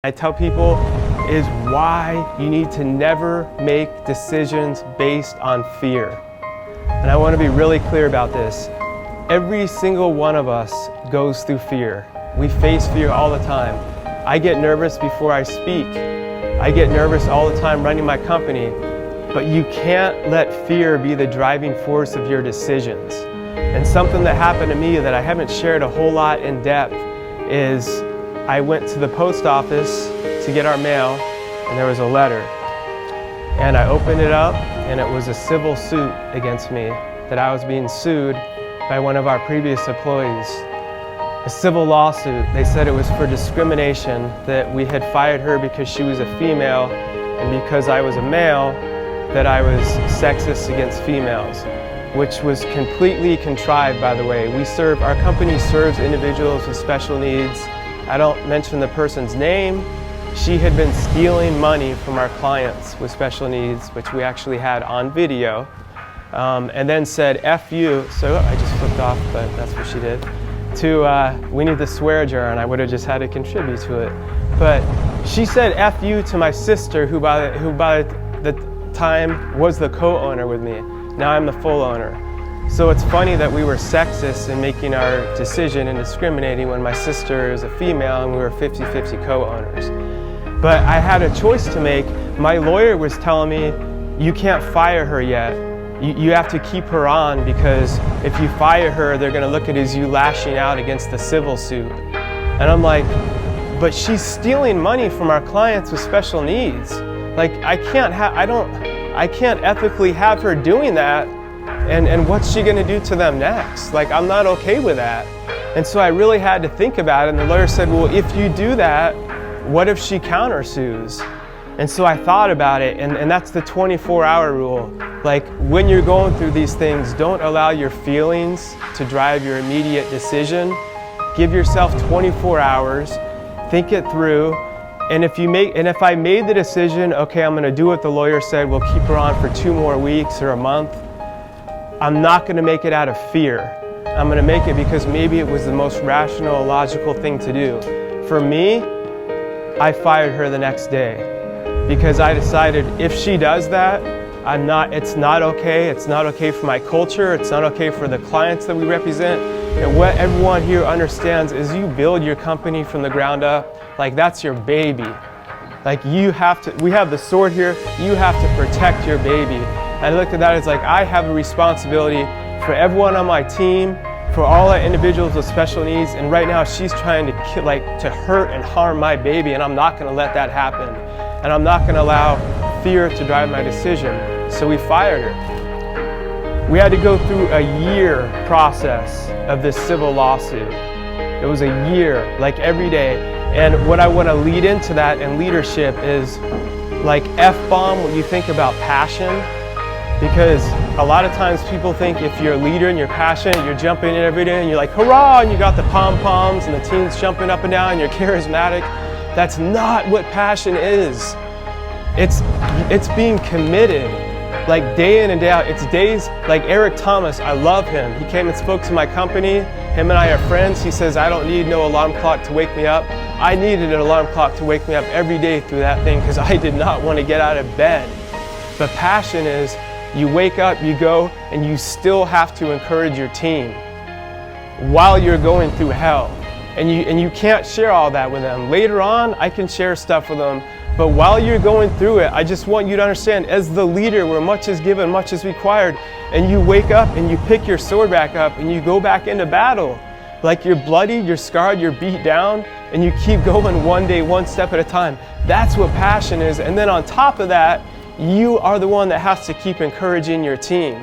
I tell people is why you need to never make decisions based on fear. And I want to be really clear about this. Every single one of us goes through fear. We face fear all the time. I get nervous before I speak. I get nervous all the time running my company. But you can't let fear be the driving force of your decisions. And something that happened to me that I haven't shared a whole lot in depth is I went to the post office to get our mail, and there was a letter. And I opened it up, and it was a civil suit against me, that I was being sued by one of our previous employees. A civil lawsuit. They said it was for discrimination, that we had fired her because she was a female, and because I was a male, that I was sexist against females, which was completely contrived, by the way. Our company serves individuals with special needs. I don't mention the person's name. She had been stealing money from our clients with special needs, which we actually had on video, and then said, F you, so I just flipped off, but that's what she did, to we need the swear jar, and I would have just had to contribute to it. But she said F you to my sister, who by the time was the co-owner with me. Now I'm the full owner. So it's funny that we were sexist in making our decision and discriminating when my sister is a female and we were 50-50 co-owners. But I had a choice to make. My lawyer was telling me, you can't fire her yet. You have to keep her on, because if you fire her, they're gonna look at it as you lashing out against the civil suit. And I'm like, but she's stealing money from our clients with special needs. Like, I can't ethically have her doing that. And what's she gonna do to them next? Like, I'm not okay with that. And so I really had to think about it, and the lawyer said, well, if you do that, what if she countersues? And so I thought about it, and that's the 24-hour rule. Like, when you're going through these things, don't allow your feelings to drive your immediate decision. Give yourself 24 hours, think it through, and if I made the decision, okay, I'm gonna do what the lawyer said, we'll keep her on for 2 more weeks or a month, I'm not gonna make it out of fear. I'm gonna make it because maybe it was the most rational, logical thing to do. For me, I fired her the next day because I decided if she does that, it's not okay. It's not okay for my culture. It's not okay for the clients that we represent. And what everyone here understands is you build your company from the ground up, like that's your baby. Like we have the sword here, you have to protect your baby. I looked at that as like, I have a responsibility for everyone on my team, for all the individuals with special needs, and right now she's trying to hurt and harm my baby, and I'm not gonna let that happen. And I'm not gonna allow fear to drive my decision. So we fired her. We had to go through a year process of this civil lawsuit. It was a year, like every day. And what I wanna lead into that in leadership is like F-bomb when you think about passion. Because a lot of times people think if you're a leader and you're passionate, you're jumping in every day and you're like, hurrah, and you got the pom-poms and the team's jumping up and down and you're charismatic. That's not what passion is. It's being committed, like day in and day out. It's days, like Eric Thomas, I love him. He came and spoke to my company. Him and I are friends. He says, I don't need no alarm clock to wake me up. I needed an alarm clock to wake me up every day through that thing because I did not want to get out of bed. But passion is, you wake up, you go, and you still have to encourage your team while you're going through hell. And you can't share all that with them. Later on, I can share stuff with them, but while you're going through it, I just want you to understand, as the leader, where much is given, much is required, and you wake up and you pick your sword back up and you go back into battle. Like you're bloody, you're scarred, you're beat down, and you keep going one day, one step at a time. That's what passion is. And then on top of that, you are the one that has to keep encouraging your team.